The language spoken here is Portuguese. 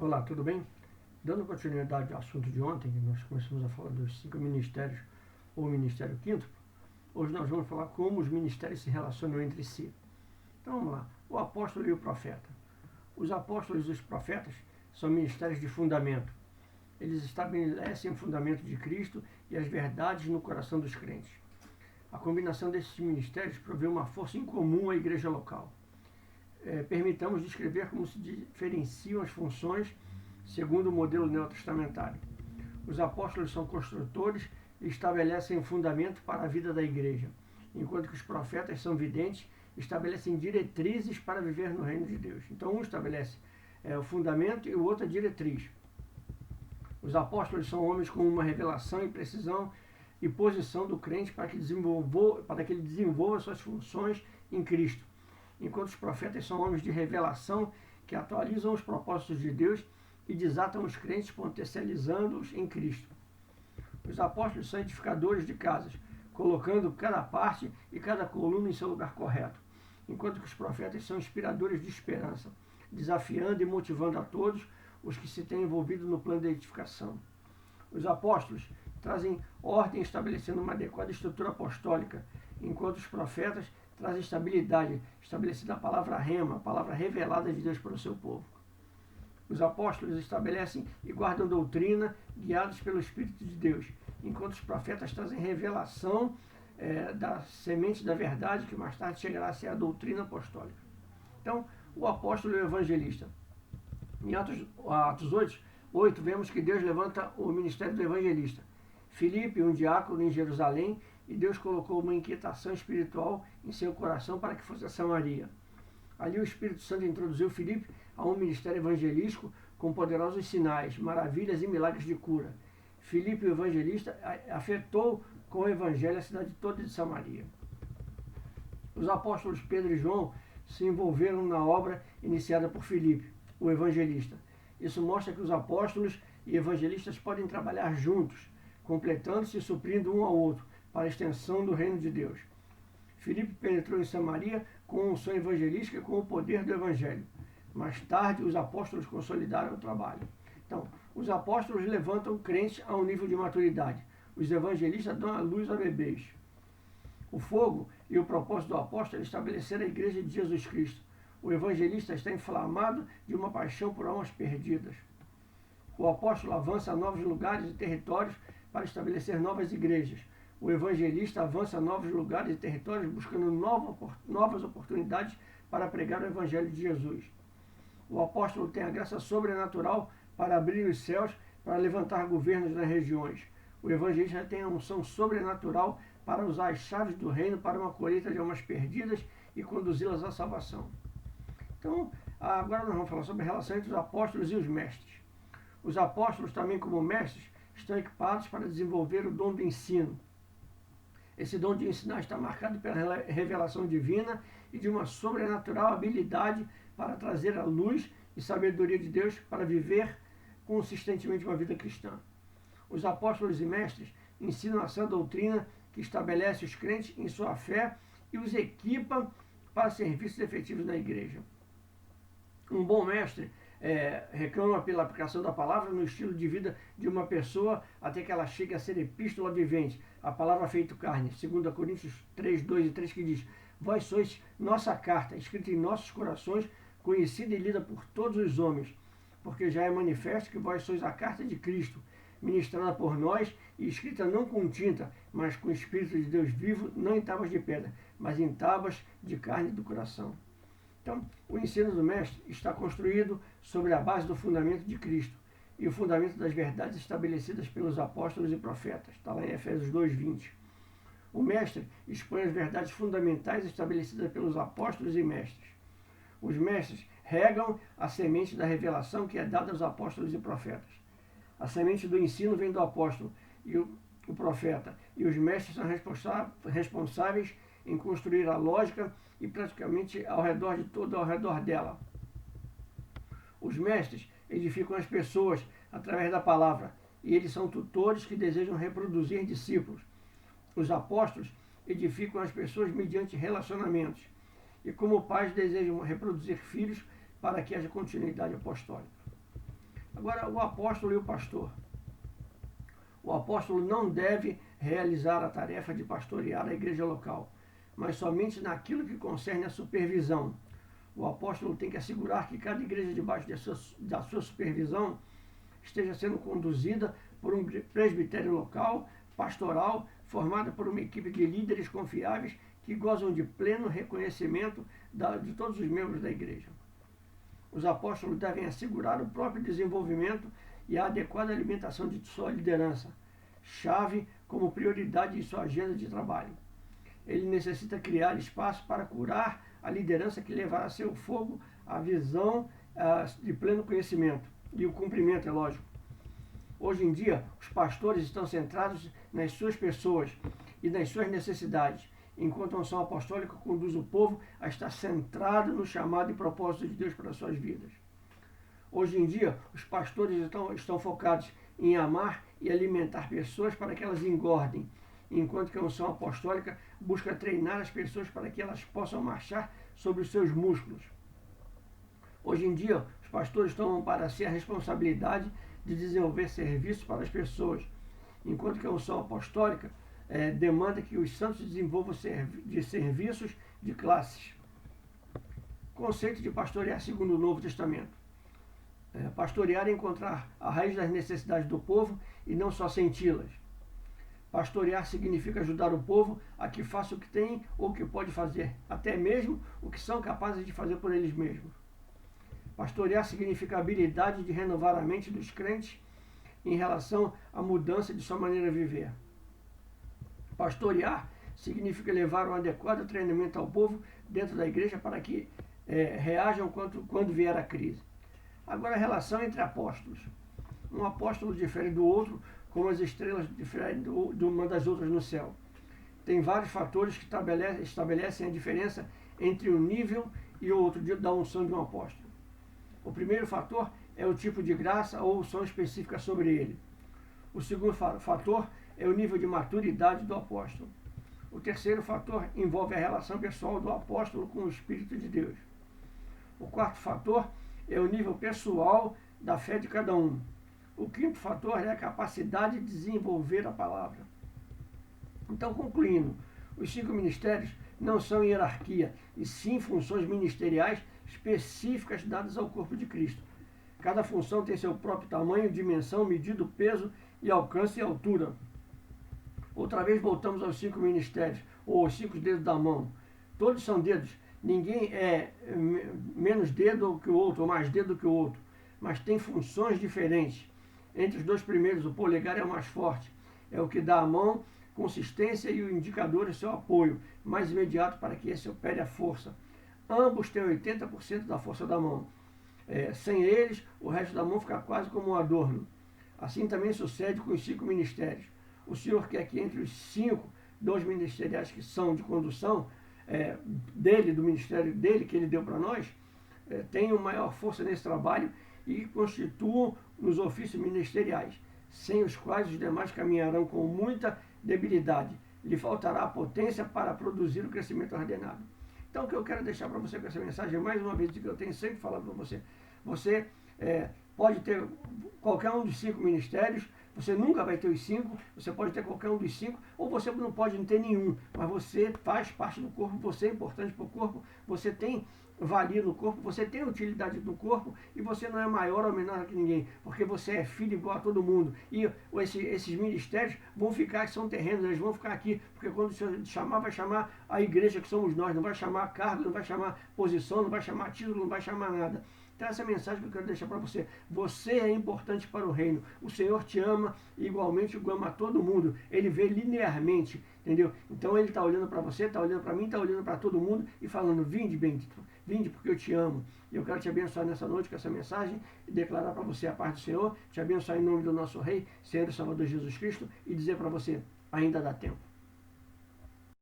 Olá, tudo bem? Dando continuidade ao assunto de ontem, que nós começamos a falar dos 5 ministérios ou ministério quinto, hoje nós vamos falar como os ministérios se relacionam entre si. Então vamos lá, o apóstolo e o profeta. Os apóstolos e os profetas são ministérios de fundamento. Eles estabelecem o fundamento de Cristo e as verdades no coração dos crentes. A combinação desses ministérios provê uma força incomum à igreja local. Permitamos descrever como se diferenciam as funções segundo o modelo neotestamentário. Os apóstolos são construtores e estabelecem um fundamento para a vida da igreja, enquanto que os profetas são videntes e estabelecem diretrizes para viver no reino de Deus. Então um estabelece o fundamento e o outro a diretriz. Os apóstolos são homens com uma revelação e precisão e posição do crente para que ele desenvolva suas funções em Cristo, enquanto os profetas são homens de revelação que atualizam os propósitos de Deus e desatam os crentes, potencializando-os em Cristo. Os apóstolos são edificadores de casas, colocando cada parte e cada coluna em seu lugar correto, enquanto que os profetas são inspiradores de esperança, desafiando e motivando a todos os que se têm envolvido no plano de edificação. Os apóstolos trazem ordem estabelecendo uma adequada estrutura apostólica, enquanto os profetas trazem estabilidade, estabelecida a palavra rema, a palavra revelada de Deus para o seu povo. Os apóstolos estabelecem e guardam doutrina, guiados pelo Espírito de Deus, enquanto os profetas trazem revelação da semente da verdade, que mais tarde chegará a ser a doutrina apostólica. Então, o apóstolo e o evangelista. Em Atos 8, vemos que Deus levanta o ministério do evangelista. Filipe, um diácono em Jerusalém, e Deus colocou uma inquietação espiritual em seu coração para que fosse a Samaria. Ali o Espírito Santo introduziu Filipe a um ministério evangelístico com poderosos sinais, maravilhas e milagres de cura. Filipe, o evangelista, afetou com o evangelho a cidade toda de Samaria. Os apóstolos Pedro e João se envolveram na obra iniciada por Filipe, o evangelista. Isso mostra que os apóstolos e evangelistas podem trabalhar juntos, completando-se e suprindo um ao outro, para a extensão do reino de Deus. Filipe penetrou em Samaria com um sonho evangelístico e com o poder do evangelho. Mais tarde, os apóstolos consolidaram o trabalho. Então, os apóstolos levantam crentes a um nível de maturidade. Os evangelistas dão a luz a bebês. O fogo e o propósito do apóstolo é estabelecer a igreja de Jesus Cristo. O evangelista está inflamado de uma paixão por almas perdidas. O apóstolo avança a novos lugares e territórios para estabelecer novas igrejas. O evangelista avança a novos lugares e territórios buscando novas oportunidades para pregar o evangelho de Jesus. O apóstolo tem a graça sobrenatural para abrir os céus, para levantar governos nas regiões. O evangelista tem a unção sobrenatural para usar as chaves do reino para uma colheita de almas perdidas e conduzi-las à salvação. Então, agora nós vamos falar sobre a relação entre os apóstolos e os mestres. Os apóstolos, também como mestres, estão equipados para desenvolver o dom do ensino. Esse dom de ensinar está marcado pela revelação divina e de uma sobrenatural habilidade para trazer a luz e sabedoria de Deus para viver consistentemente uma vida cristã. Os apóstolos e mestres ensinam essa doutrina que estabelece os crentes em sua fé e os equipa para serviços efetivos na igreja. Um bom mestre reclama pela aplicação da palavra no estilo de vida de uma pessoa até que ela chegue a ser epístola vivente, a palavra feito carne, 2 Coríntios 3, 2 e 3, que diz: vós sois nossa carta, escrita em nossos corações, conhecida e lida por todos os homens, porque já é manifesto que vós sois a carta de Cristo, ministrada por nós e escrita não com tinta, mas com o Espírito de Deus vivo, não em tábuas de pedra, mas em tábuas de carne do coração. Então, o ensino do mestre está construído sobre a base do fundamento de Cristo e o fundamento das verdades estabelecidas pelos apóstolos e profetas. Está lá em Efésios 2:20. O mestre expõe as verdades fundamentais estabelecidas pelos apóstolos e mestres. Os mestres regam a semente da revelação que é dada aos apóstolos e profetas. A semente do ensino vem do apóstolo e o profeta, e os mestres são responsáveis em construir a lógica e praticamente ao redor dela. Os mestres edificam as pessoas através da palavra, e eles são tutores que desejam reproduzir discípulos. Os apóstolos edificam as pessoas mediante relacionamentos, e como pais desejam reproduzir filhos para que haja continuidade apostólica. Agora, o apóstolo e o pastor. O apóstolo não deve realizar a tarefa de pastorear a igreja local, mas somente naquilo que concerne a supervisão. O apóstolo tem que assegurar que cada igreja debaixo da sua supervisão esteja sendo conduzida por um presbitério local, pastoral, formado por uma equipe de líderes confiáveis que gozam de pleno reconhecimento de todos os membros da igreja. Os apóstolos devem assegurar o próprio desenvolvimento e a adequada alimentação de sua liderança, chave como prioridade em sua agenda de trabalho. Ele necessita criar espaço para curar a liderança que levará a seu fogo a visão de pleno conhecimento e o cumprimento, é lógico. Hoje em dia, os pastores estão centrados nas suas pessoas e nas suas necessidades, enquanto a unção apostólica conduz o povo a estar centrado no chamado e propósito de Deus para as suas vidas. Hoje em dia, os pastores estão focados em amar e alimentar pessoas para que elas engordem, enquanto que a unção apostólica busca treinar as pessoas para que elas possam marchar sobre os seus músculos. Hoje em dia, os pastores tomam para si a responsabilidade de desenvolver serviços para as pessoas, enquanto que a unção apostólica demanda que os santos desenvolvam serviços de classes. Conceito de pastorear segundo o Novo Testamento. Pastorear é encontrar a raiz das necessidades do povo e não só senti-las. Pastorear significa ajudar o povo a que faça o que tem ou o que pode fazer, até mesmo o que são capazes de fazer por eles mesmos. Pastorear significa a habilidade de renovar a mente dos crentes em relação à mudança de sua maneira de viver. Pastorear significa levar um adequado treinamento ao povo dentro da igreja para que reajam quando vier a crise. Agora, a relação entre apóstolos. Um apóstolo difere do outro, como as estrelas diferem de uma das outras no céu. Tem vários fatores que estabelecem a diferença entre um nível e outro da unção de um apóstolo. O primeiro fator é o tipo de graça ou unção específica sobre ele. O segundo fator é o nível de maturidade do apóstolo. O terceiro fator envolve a relação pessoal do apóstolo com o Espírito de Deus. O quarto fator é o nível pessoal da fé de cada um. O quinto fator é a capacidade de desenvolver a palavra. Então, concluindo, os 5 ministérios não são hierarquia, e sim funções ministeriais específicas dadas ao corpo de Cristo. Cada função tem seu próprio tamanho, dimensão, medida, peso e alcance e altura. Outra vez voltamos aos 5 ministérios, ou os 5 dedos da mão. Todos são dedos. Ninguém é menos dedo que o outro, ou mais dedo que o outro, mas tem funções diferentes. Entre os 2 primeiros, o polegar é o mais forte, é o que dá à mão consistência e o indicador é seu apoio mais imediato para que esse opere a força. Ambos têm 80% da força da mão. Sem eles, o resto da mão fica quase como um adorno. Assim também sucede com os 5 ministérios. O Senhor quer que entre os 5 dons ministeriais que são de condução, do ministério dele, que ele deu para nós, tenham maior força nesse trabalho e constituam nos ofícios ministeriais, sem os quais os demais caminharão com muita debilidade. Lhe faltará a potência para produzir o crescimento ordenado. Então, o que eu quero deixar para você com essa mensagem, mais uma vez, que eu tenho sempre falado para você, você pode ter qualquer um dos 5 ministérios, você nunca vai ter os 5, você pode ter qualquer um dos 5, ou você não pode não ter nenhum, mas você faz parte do corpo, você é importante para o corpo, você tem valia no corpo, você tem utilidade no corpo e você não é maior ou menor que ninguém, porque você é filho igual a todo mundo. E esses ministérios vão ficar, que são terrenos, eles vão ficar aqui, porque quando o Senhor chamar, vai chamar a igreja que somos nós, não vai chamar cargo, não vai chamar posição, não vai chamar título, não vai chamar nada. Então essa é a mensagem que eu quero deixar para você. Você é importante para o reino. O Senhor te ama igualmente, ama a todo mundo. Ele vê linearmente, entendeu? Então ele está olhando para você, está olhando para mim, está olhando para todo mundo e falando, vinde bendito, vinde porque eu te amo. E eu quero te abençoar nessa noite com essa mensagem e declarar para você a paz do Senhor, te abençoar em nome do nosso Rei, Senhor e Salvador Jesus Cristo e dizer para você, ainda dá tempo.